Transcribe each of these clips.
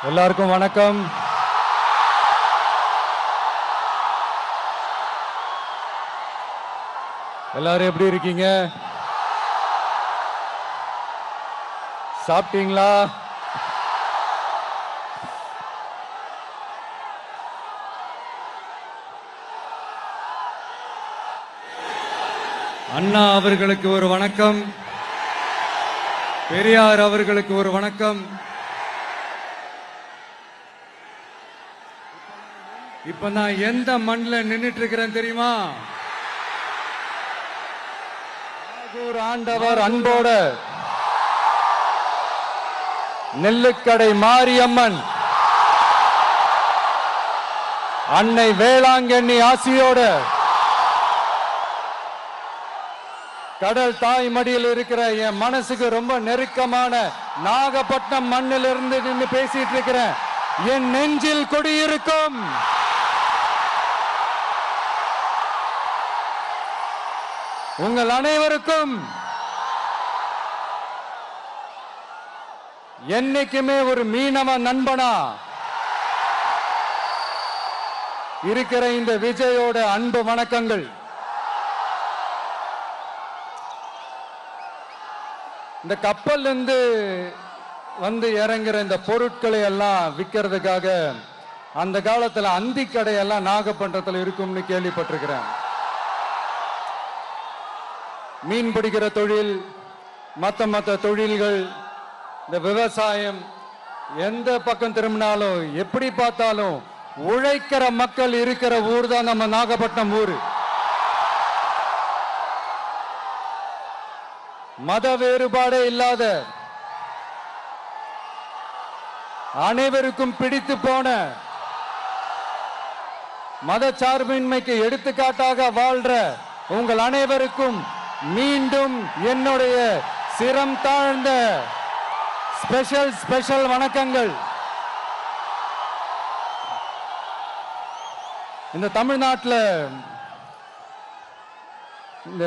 எல்லாருக்கும் வணக்கம். எல்லாரும் எப்படி இருக்கீங்க? சாப்பிட்டீங்களா? அண்ணா அவர்களுக்கு ஒரு வணக்கம், பெரியார் அவர்களுக்கு ஒரு வணக்கம். இப்ப நான் எந்த மண்ணில் நின்னுட்டு இருக்கிறேன் தெரியுமா? நாகூர் ஆண்டவர் அன்போட நெல்லுக்கடை மாரியம்மன் அன்னை வேளாங்கண்ணி ஆசியோட கடல் தாய் மடியில் இருக்கிற என் மனசுக்கு ரொம்ப நெருக்கமான நாகப்பட்டினம் மண்ணில் இருந்து நின்று பேசிட்டு இருக்கிறேன். என் நெஞ்சில் குடியிருக்கும் உங்கள் அனைவருக்கும் என்னைக்குமே ஒரு மீனவ நண்பனா இருக்கிற இந்த விஜயோட அன்பு வணக்கங்கள். இந்த கப்பல் இருந்து வந்து இறங்குற இந்த பொருட்களை எல்லாம் விற்கிறதுக்காக அந்த காலத்துல அந்தி கடையெல்லாம் நாகப்பட்டினத்தில் இருக்கும்னு கேள்விப்பட்டிருக்கிறேன். மீன் பிடிக்கிற தொழில், மற்ற தொழில்கள், இந்த விவசாயம், எந்த பக்கம் திரும்பினாலும் எப்படி பார்த்தாலும் உழைக்கிற மக்கள் இருக்கிற ஊர் தான் நம்ம நாகப்பட்டினம் ஊர். மத வேறுபாடே இல்லாத, அனைவருக்கும் பிடித்து போன, மத சார்பின்மைக்கு எடுத்துக்காட்டாக வாழ்ற உங்கள் அனைவருக்கும் மீண்டும் என்னுடைய சிரம் தாழ்ந்த ஸ்பெஷல் வணக்கங்கள். இந்த தமிழ்நாட்டில் இந்த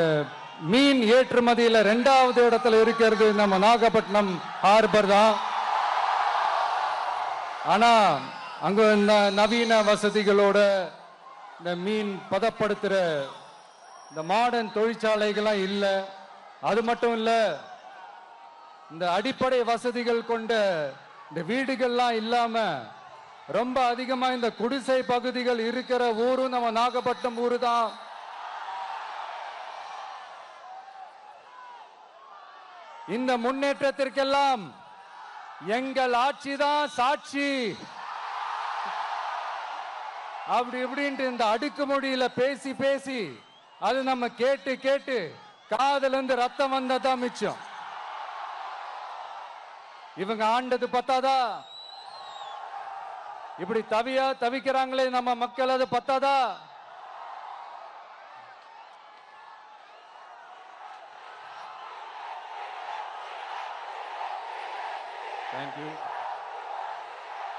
மீன் ஏற்றுமதியில் 2வது இடத்துல இருக்கிறது நம்ம நாகப்பட்டினம் ஹார்பர் தான். ஆனா அங்க நவீன வசதிகளோட இந்த மீன் பதப்படுத்துற இந்த மாடர்ன் தொழிற்சாலைகள்லாம் இல்லை. அது மட்டும் இல்ல, இந்த அடிப்படை வசதிகள் கொண்ட இந்த வீடுகள்லாம் இல்லாம ரொம்ப அதிகமா இந்த குடிசை பகுதிகள் இருக்கிற ஊரும் நம்ம நாகப்பட்டினம் ஊரு தான். இந்த முன்னேற்றத்திற்கெல்லாம் எங்கள் ஆட்சி தான் சாட்சி. அப்படி இப்படின்ட்டு இந்த அடுக்குமொழியில பேசி பேசி அது நம்ம கேட்டு கேட்டு காதுல இருந்து ரத்தம் வந்ததான் மிச்சம். இவங்க ஆண்டது பத்தாதா? இப்படி தவிக்கிறாங்களே நம்ம மக்கள், அது பத்தாதா?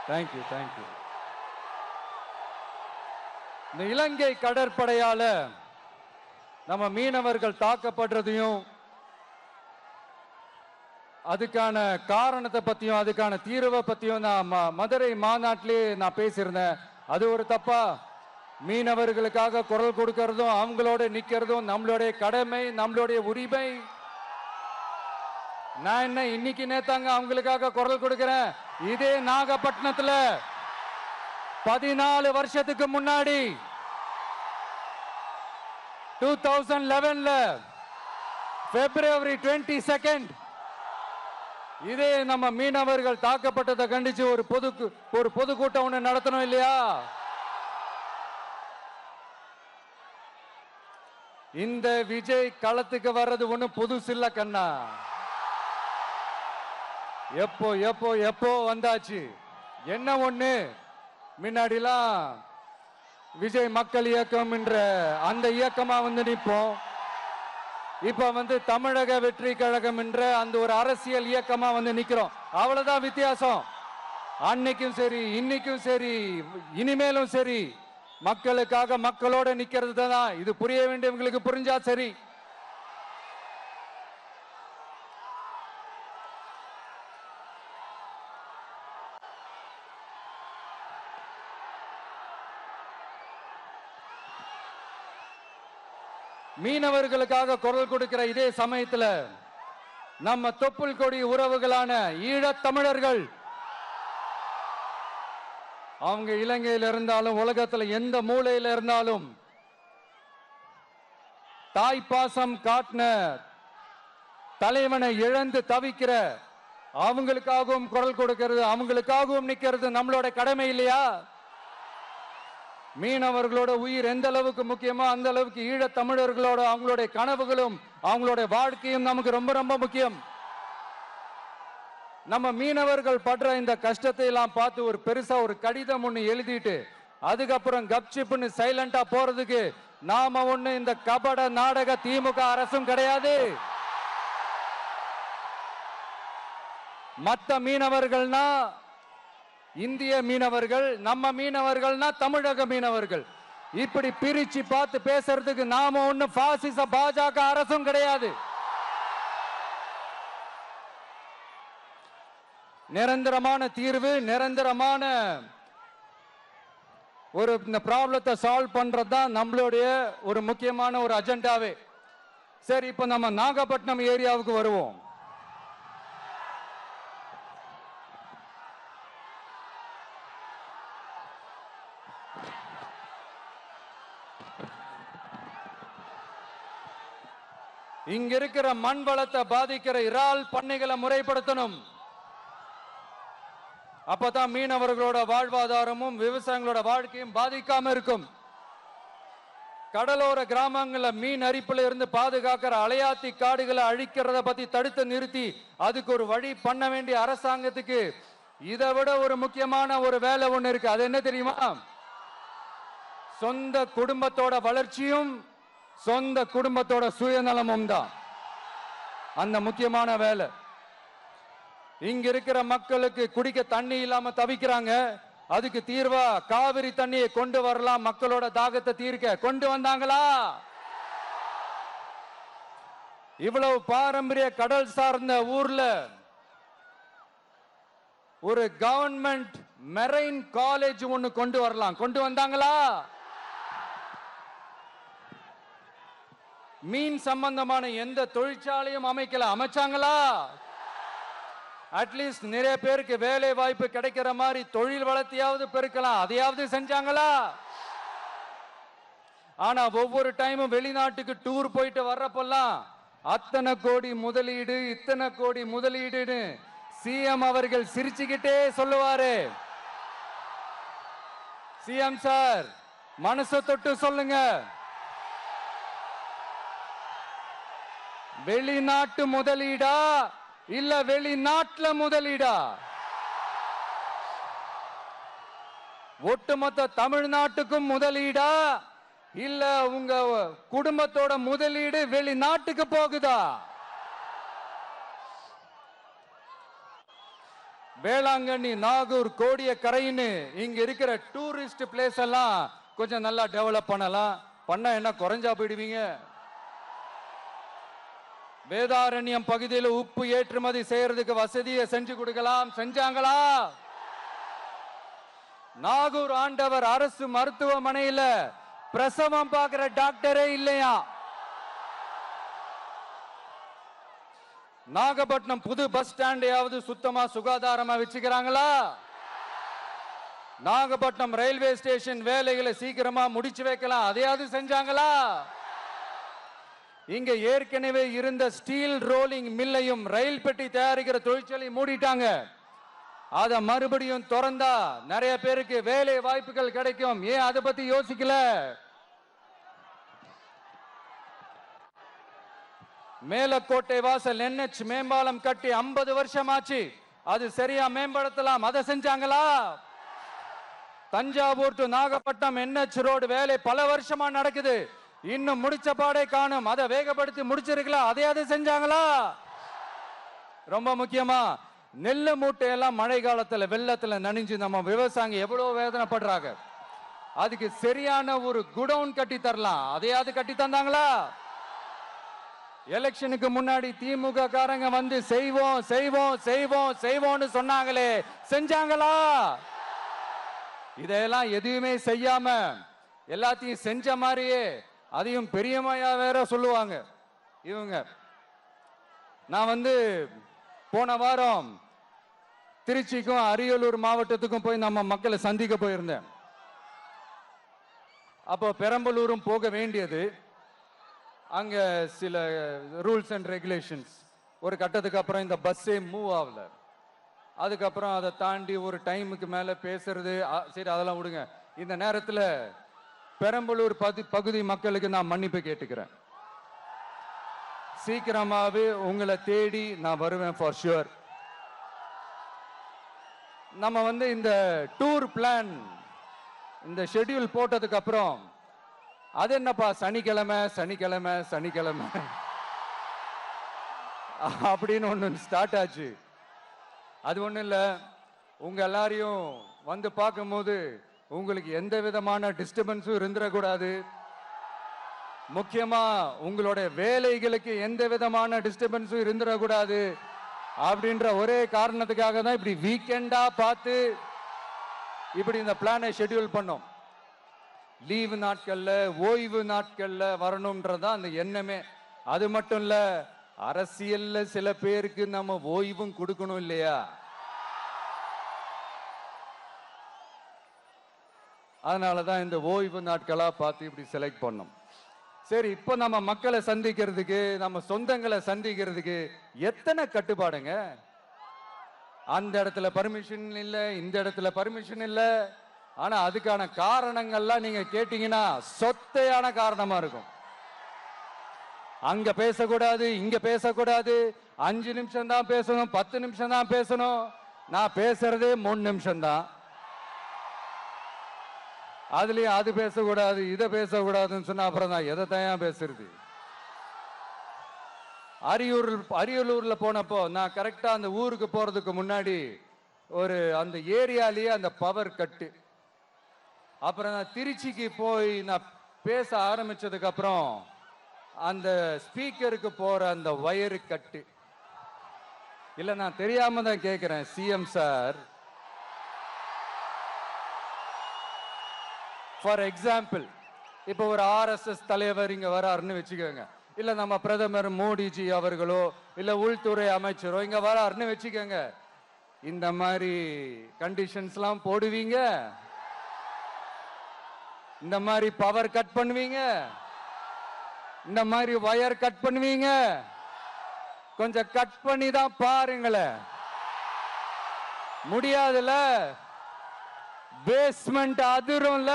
தேங்க்யூ. இந்த இலங்கை கடற்படையால நம்ம மீனவர்கள் தாக்கப்படுறதையும் அதுக்கான காரணத்தை பத்தியும் அதுக்கான தீர்வை பத்தியும் நான் மதுரை மாநாட்டிலே நான் பேசியிருந்தேன். அது ஒரு தப்பா? மீனவர்களுக்காக குரல் கொடுக்கறதும் அவங்களோட நிக்கிறதும் நம்மளுடைய கடமை, நம்மளுடைய உரிமை. நான் என்ன இன்னைக்கு நேத்தாங்க அவங்களுக்காக குரல் கொடுக்கிறேன். இதே நாகப்பட்டினத்துல 14 வருஷத்துக்கு முன்னாடி 2011 February 22 இதே நம்ம மீனவர்கள் தாக்கப்பட்டதை கண்டிச்சு ஒரு பொதுக்கூட்டம் ஒண்ணு நடத்தணும் இல்லையா? இந்த விஜய் களத்துக்கு வர்றது ஒண்ணு புதுசு இல்ல கண்ணா. எப்போ வந்தாச்சு. என்ன ஒண்ணு, முன்னாடிலாம் விஜய் மக்கள் இயக்கம் என்ற அந்த இயக்கமா வந்து நிற்போம். இப்ப தமிழக வெற்றி கழகம் என்ற அந்த ஒரு அரசியல் இயக்கமா வந்து நிக்கிறோம். அவ்வளவுதான் வித்தியாசம். அன்னைக்கும் சரி, இன்னைக்கும் சரி, இனிமேலும் சரி, மக்களுக்காக மக்களோட நிக்கிறது தான். இது புரிய வேண்டியவங்களுக்கு புரிஞ்சா சரி. மீனவர்களுக்காக குரல் கொடுக்கிற இதே சமயத்துல நம்ம தொப்புள் கொடி உறவுகளான ஈழத் தமிழர்கள் அவங்க இலங்கையில் இருந்தாலும் உலகத்துல எந்த மூலையில இருந்தாலும் தாய் பாசம் காட்டின தலைவனை இழந்து தவிக்கிற அவங்களுக்காகவும் குரல் கொடுக்கிறது, அவங்களுக்காகவும் நிக்கிறது நம்மளோட கடமை இல்லையா? மீனவர்களோட உயிர் எந்த அளவுக்கு முக்கியமோ அந்த அளவுக்கு ஈழத் தமிழர்களோட அவங்களுடைய கனவுகளும் அவங்களுடைய வாழ்க்கையும் நமக்கு ரொம்ப ரொம்ப முக்கியம். நம்ம மீனவர்கள் படுற இந்த கஷ்டத்தை எல்லாம் பார்த்து ஒரு பெருசா ஒரு கடிதம் ஒண்ணு எழுதிட்டு அதுக்கப்புறம் கப்சிப்னு சைலண்டா போறதுக்கு நாம ஒண்ணு இந்த கபட நாடக திமுக அரசும் கிடையாது. மற்ற மீனவர்கள்னா இந்திய மீனவர்கள், நம்ம மீனவர்கள்னா தமிழக மீனவர்கள். இப்படி பிரிச்சு பார்த்து பேசுறதுக்கு நாம ஒண்ணு பாசிச பாஜக அரசும் கிடையாது. நிரந்தரமான தீர்வு, நிரந்தரமான ஒரு இந்த ப்ராப்ளத்தை சால்வ் பண்றதுதான் நம்மளுடைய ஒரு முக்கியமான ஒரு அஜெண்டாவே. சரி, இப்ப நம்ம நாகப்பட்டினம் ஏரியாவுக்கு வருவோம். இங்க இருக்கிற மண் வளத்தை பாதிக்கிற இறால் பண்ணைகளை முறைப்படுத்தணும். அப்பதான் மீனவர்களோட வாழ்வாதாரமும் விவசாயிகளோட வாழ்க்கையும் பாதிக்காம இருக்கும். கடலோர கிராமங்கள்ல மீன் அரிப்புல இருந்து பாதுகாக்கிற அலையாத்தி காடுகளை அழிக்கிறத பத்தி தடுத்து நிறுத்தி அதுக்கு ஒரு வழி பண்ண வேண்டிய அரசாங்கத்துக்கு இதை விட ஒரு முக்கியமான ஒரு வேலை ஒண்ணு இருக்கு. அது என்ன தெரியுமா? சொந்த குடும்பத்தோட வளர்ச்சியும் சொந்த குடும்பத்தோட சுயநலமும் தான் அந்த முக்கியமான வேலை. இங்க இருக்கிற மக்களுக்கு குடிக்க தண்ணி இல்லாம தவிக்கிறாங்க. அதுக்கு தீர்வா காவிரி தண்ணியை கொண்டு வரலாம், மக்களோட தாகத்தை தீர்க்க. கொண்டு வந்தாங்களா? இவ்வளவு பாரம்பரிய கடல் சார்ந்த ஊர்ல ஒரு கவர்மெண்ட் மெரைன் காலேஜ் ஒன்னு கொண்டு வரலாம். கொண்டு வந்தாங்களா? மீன் சம்பந்தமான எந்த தொழிற்சாலையும் அமைக்கல. அமைச்சாங்களா? அட்லீஸ்ட் நிறைய பேருக்கு வேலை வாய்ப்பு கிடைக்கிற மாதிரி தொழில் வளர்த்தியாவது பெருக்கலாம், அதையாவது செஞ்சாங்களா? ஆனா ஒவ்வொரு டைமும் வெளிநாட்டுக்கு டூர் போயிட்டு வர்றப்பெல்லாம் அத்தனை கோடி முதலீடு, இத்தனை கோடி முதலீடுன்னு சிஎம் அவர்கள் சிரிச்சுக்கிட்டே சொல்லுவாரு. சிஎம் சார், மனசை தொட்டு சொல்லுங்க, வெளிநாட்டு முதலீடா இல்ல வெளிநாட்டுல முதலீடா? ஒட்டுமொத்த தமிழ்நாட்டுக்கும் முதலீடா இல்ல உங்க குடும்பத்தோட முதலீடு வெளிநாட்டுக்கு போகுதா? வேளாங்கண்ணி, நாகூர், கோடியக்கரைன்னு இங்க இருக்கிற டூரிஸ்ட் பிளேஸ் எல்லாம் கொஞ்சம் நல்லா டெவலப் பண்ணலாம். பண்ண என்ன குறைஞ்சா போயிடுவீங்க? வேதாரண்யம் பகுதியில் உப்பு ஏற்றுமதி செய்யறதுக்கு வசதியை செஞ்சு கொடுக்கலாம். செஞ்சாங்களா? நாகூர் ஆண்டவர் அரசு மருத்துவமனையில பிரசவம் பார்க்கிற டாக்டரே இல்லையா? நாகப்பட்டினம் புது பஸ் ஸ்டாண்டையாவது சுத்தமா சுகாதாரமா வச்சுக்கிறாங்களா? நாகப்பட்டினம் ரயில்வே ஸ்டேஷன் வேலைகளை சீக்கிரமா முடிச்சு வைக்கலாம், அதையாவது செஞ்சாங்களா? இங்க ஏற்கனவே இருந்த ஸ்டீல் ரோலிங் மில்லையும் ரயில் பெட்டி தயாரிக்கிற தொழிற்சாலை மூடிட்டாங்க. அத மறுபடியும் திறந்தா நிறைய பேருக்கு வேலை வாய்ப்புகள் கிடைக்கும். ஏன் அதை பத்தி யோசிக்கல? மேலக்கோட்டை வாசல் NH மேம்பாலம் கட்டி 50 வருஷம் ஆச்சு. அது சரியா மேம்படுத்தலாம், அதை செஞ்சாங்களா? Thanjavur to Nagapattinam NH road வேலை பல வருஷமா நடக்குது, இன்னும் முடிச்ச பாடே காணும். அதை வேகப்படுத்தி முடிச்சிருக்கலாம், அதையாவது செஞ்சாங்களா? ரொம்ப முக்கியமா நெல்லு மூட்டையெல்லாம் மழை காலத்துல வெள்ளத்துல நனைஞ்சு நம்ம விவசாயிங்க எவ்வளவு வேதனைப்படுறாங்க. அதுக்கு சரியான ஒரு குடவுன் கட்டி தரலாம், அதையாவது கட்டி தந்தாங்களா? எலெக்ஷனுக்கு முன்னாடி திமுக காரங்க வந்து செய்வோம் செய்வோம் செய்வோம் செய்வோம்னு சொன்னாங்களே, செஞ்சாங்களா? இதெல்லாம் எதுவுமே செய்யாம எல்லாத்தையும் செஞ்ச மாதிரியே அதையும் பெரியமையா வேற சொல்லுவாங்க இவங்க. நான் போன வாரம் திருச்சிக்கும் அரியலூர் மாவட்டத்துக்கும் போய் நம்ம மக்களை சந்திக்க போயிருந்தேன். அப்போ பெரம்பலூரும் போக வேண்டியது. அங்க சில ரூல்ஸ் அண்ட் ரெகுலேஷன்ஸ், ஒரு கட்டத்துக்கு அப்புறம் இந்த பஸ்ஸே மூவ் ஆகல. அதுக்கப்புறம் அதை தாண்டி ஒரு டைமுக்கு மேல பேசுறது, சரி அதெல்லாம் விடுங்க. இந்த நேரத்தில் பெரம்பலூர் பகுதி மக்களுக்கு நான் மன்னிப்பு கேட்டுக்கிறேன். சீக்கிரமாவே உங்களை தேடி நான் வருவேன் ஃபார் ஷுவர். நம்ம இந்த டூர் பிளான், இந்த ஷெட்யூல் போட்டதுக்கு அப்புறம் அது என்னப்பா சனிக்கிழமை சனிக்கிழமை சனிக்கிழமை அப்படின்னு ஒன்று ஸ்டார்ட் ஆச்சு. அது ஒன்றும் இல்லை, உங்க எல்லாரையும் பார்க்கும்போது உங்களுக்கு எந்த விதமான டிஸ்டர்பன்ஸும் இருந்துடக்கூடாது. முக்கியமா உங்களுடைய வேலைகளுக்கு எந்த விதமான டிஸ்டர்பன்ஸும் இருந்துடக்கூடாது அப்படின்ற ஒரே காரணத்துக்காக தான் இப்படி வீக்கெண்டா பார்த்து இப்படி இந்த பிளானை ஷெட்யூல் பண்ணோம். லீவு நாட்கள்ல, ஓய்வு நாட்கள்ல வரணும்ன்றதான் அந்த எண்ணமே. அது மட்டும் இல்ல, அரசியல்ல சில பேருக்கு நம்ம ஓய்வும் கொடுக்கணும் இல்லையா? அதனாலதான் இந்த ஓய்வு நாட்களா பார்த்து இப்படி செலக்ட் பண்ணோம். சரி, இப்போ நம்ம மக்களை சந்திக்கிறதுக்கு, நம்ம சொந்தங்களை சந்திக்கிறதுக்கு எத்தனை கட்டுப்பாடுங்க. அந்த இடத்துல பர்மிஷன் இல்ல, இந்த இடத்துல பர்மிஷன் இல்ல. ஆனா அதுக்கான காரணங்கள்லாம் நீங்க கேட்டீங்கன்னா சொத்தையான காரணமா இருக்கும். அங்க பேசக்கூடாது, இங்க பேசக்கூடாது, 5 நிமிஷம் தான் பேசணும், 10 நிமிஷம் தான் பேசணும். நான் பேசுறதே 3 நிமிஷம் தான். அதுலயும் அது பேசக்கூடாது, இதை பேசக்கூடாதுன்னு சொன்னா அப்புறம் நான் எதை தான் பேசுறது? அரியலூர்ல போனப்போ நான் கரெக்டா அந்த ஊருக்கு போறதுக்கு முன்னாடி அந்த ஏரியாலேயே அந்த பவர் கட்டு. அப்புறம் நான் திருச்சிக்கு போய் நான் பேச ஆரம்பிச்சதுக்கு அப்புறம் அந்த ஸ்பீக்கருக்கு போற அந்த வயரு கட்டு. இல்ல, நான் தெரியாம தான் கேட்கிறேன் சிஎம் சார். ஃபார் எக்ஸாம்பிள், இப்போ ஒரு ஆர்எஸ்எஸ் தலைவர் இங்க வராருன்னு வச்சுக்கோங்க, இல்ல நம்ம பிரதமர் மோடிஜி அவர்களோ இல்ல உள்துறை அமைச்சரோ இங்க வராருன்னு வச்சுக்கோங்க. இந்த மாதிரி கண்டிஷன்ஸ்லாம் போடுவீங்க, இந்த மாதிரி பவர் கட் பண்ணுவீங்க, இந்த மாதிரி வயர் கட் பண்ணுவீங்க. கொஞ்சம் கட் பண்ணி தான் பாருங்களேன். முடியாதுல, பேஸ்மெண்ட் அதிரும்ல.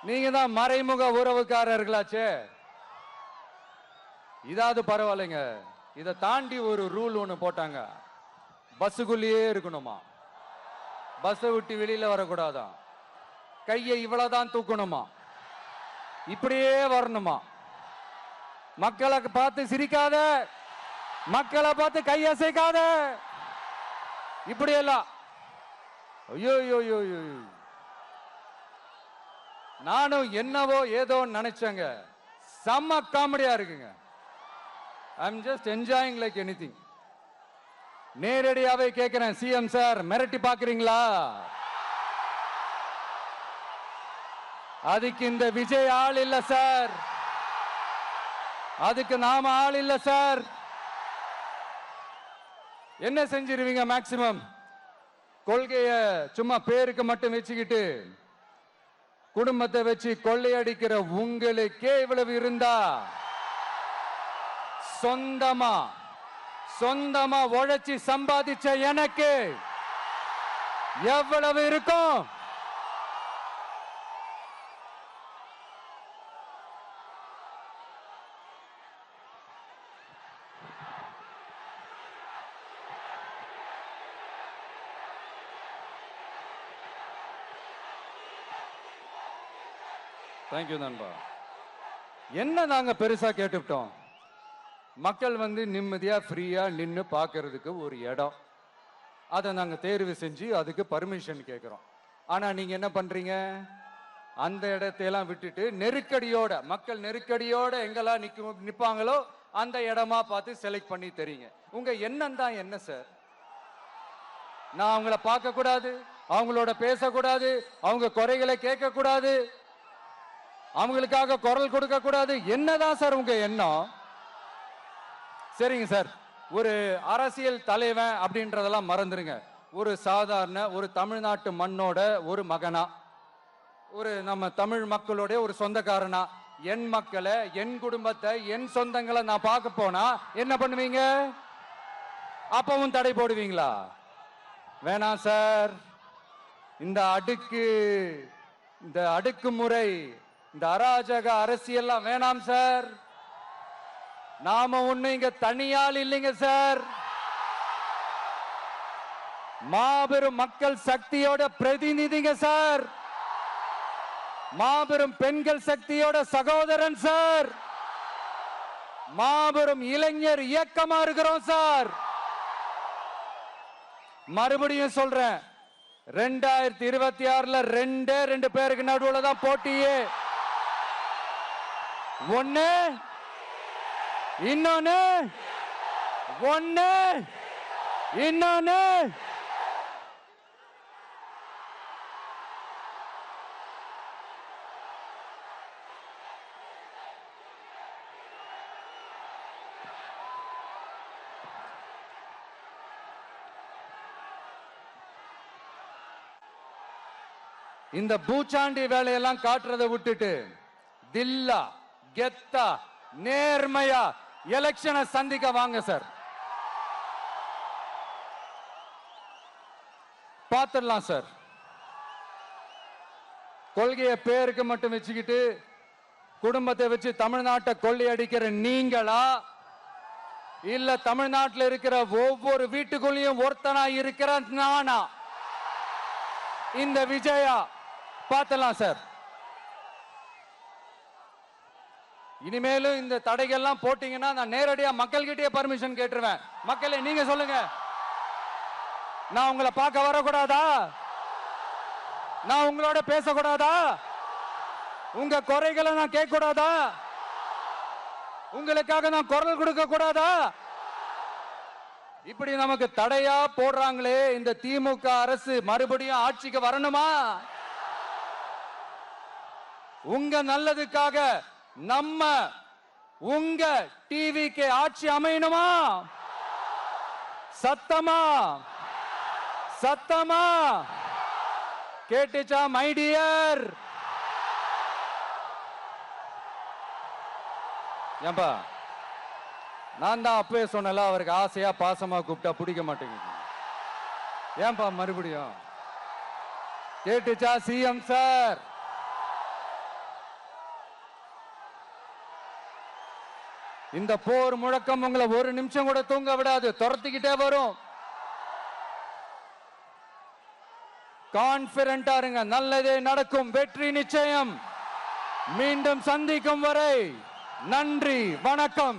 நீங்க தான் மறைமுக உறவுக்காரர்களாச்சே. இதாவது பரவாயில்லைங்க. இதை தாண்டி ஒரு ரூல் ஒண்ணு போட்டாங்க, பஸ்ஸுக்குள்ளேயே இருக்கணுமா, பஸ்ஸை விட்டு வெளியில வரக்கூடாதான், கையை இவ்வளவுதான் தூக்கணுமா, இப்படியே வரணுமா, மக்களை பார்த்து சிரிக்காத, மக்களை பார்த்து கையசைக்காத, இப்படியெல்லாம். ஐயோ ஐயோ, நானும் என்னவோ ஏதோ நினைச்சேங்க. செம்ம காமெடியா இருக்குங்க. I am just enjoying like anything. நேரடியாவே கேட்கிறேன், சிஎம் சார் மிரட்டி பாக்குறீங்களா? அதுக்கு இந்த விஜய் ஆள் இல்ல சார், அதுக்கு நாம ஆள் இல்ல சார். என்ன செஞ்சிருவீங்க? மேக்சிமம் கொள்கைய சும்மா பேருக்கு மட்டும் வச்சுக்கிட்டு குடும்பத்தை வச்சு கொள்ளையடிக்கிற உங்களுக்கே இவ்வளவு இருந்தா, சொந்தமா உழைச்சி சம்பாதிச்ச எனக்கு எவ்வளவு இருக்கும்? தேங்க்யூ நண்பா. என்ன நாங்க பெருசா கேட்டுவிட்டோம்? மக்கள் நிம்மதியா ஃப்ரீயா நின்று பார்க்கறதுக்கு ஒரு இடம், அதை நாங்க தேர்வு செஞ்சு அதுக்கு பர்மிஷன் கேட்கிறோம். ஆனா நீங்க என்ன பண்றீங்க? அந்த இடத்தையெல்லாம் விட்டுட்டு நெருக்கடியோட, மக்கள் நெருக்கடியோட எங்கெல்லாம் நிப்பாங்களோ அந்த இடமா பார்த்து செலக்ட் பண்ணி தெரியுங்க. உங்க எண்ணம் தான் என்ன சார்? நான் அவங்கள பார்க்க கூடாது, அவங்களோட பேசக்கூடாது, அவங்க குறைகளை கேட்க கூடாது, அவங்களுக்காக குரல் கொடுக்க கூடாது. என்னதான் சார் உங்க எண்ணம்? சரிங்க சார், ஒரு அரசியல் தலைவன் அப்படின்றதெல்லாம் மறந்துருங்க. ஒரு சாதாரண ஒரு தமிழ்நாட்டு மண்ணோட ஒரு மகனா, ஒரு நம்ம தமிழ் மக்களோட ஒரு சொந்தக்காரனா, என் மக்களை, என் குடும்பத்தை, என் சொந்தங்களை நான் பார்க்க போனா என்ன பண்ணுவீங்க? அப்பவும் தடை போடுவீங்களா? வேணாம் சார். இந்த அடுக்குமுறை, இந்த அராஜக அரசியல்லாம் வேணாம் சார். நாம ஒண்ணு இங்க தனியால் இல்லைங்க சார். மாபெரும் மக்கள் சக்தியோட பிரதிநிதிங்க சார். மாபெரும் பெண்கள் சக்தியோட சகோதரன் சார். மாபெரும் இளைஞர் இயக்கமா இருக்கிறோம் சார். மறுபடியும் சொல்றேன், 2026 ரெண்டு பேருக்கு நடுவுல தான் போட்டியே. ஒண்ணு இன்னொன்னு இந்த பூச்சாண்டி வேலையெல்லாம் காட்டுறதை விட்டுட்டு தில்லா கெத்தா நேர்மையா எலெக்ஷனை சந்திக்க வாங்க சார். பார்த்துடலாம் சார். கொள்கையை பேருக்கு மட்டும் வச்சுக்கிட்டு குடும்பத்தை வச்சு தமிழ்நாட்டை கொள்ளையடிக்கிற நீங்களா, இல்ல தமிழ்நாட்டில் இருக்கிற ஒவ்வொரு வீட்டுக்குள்ளேயும் ஒருத்தனா இருக்கிற நானா, இந்த விஜயா? பார்த்துடலாம் சார். இனிமேலும் இந்த தடைகள்லாம் போட்டீங்கன்னா நான் நேரடியா மக்கள்கிட்டயே பர்மிஷன் கேட்டுருவேன். மக்களே நீங்க சொல்லுங்க, நான் உங்களை பார்க்க வரக்கூடாதா? நான் உங்களோட பேசக்கூடாதா? உங்க குறைகளை நான் கேட்க கூடாதா? உங்களுக்காக நான் குரல் கொடுக்க கூடாதா? இப்படி நமக்கு தடையா போடுறாங்களே, இந்த திமுக அரசு மறுபடியும் ஆட்சிக்கு வரணுமா? உங்க நல்லதுக்காக நம்ம உங்க டிவிக்கு ஆட்சி அமையணுமா? சத்தமா சத்தமா கேட்டுச்சா மை டியர்? ஏன்பா, நான் தான் அப்பவே சொன்னல, அவருக்கு ஆசையா பாசமா கூப்பிட்டா பிடிக்க மாட்டேங்குது. ஏன்பா மறுபடியும்? கேட்டுச்சா சிஎம் சார்? இந்த போர் முழக்கம் உங்களை ஒரு நிமிஷம் கூட தூங்க விடாது, துரத்திக்கிட்டே வரும். கான்பிடண்டா இருங்க, நல்லதே நடக்கும், வெற்றி நிச்சயம். மீண்டும் சந்திக்கும் வரை நன்றி, வணக்கம்.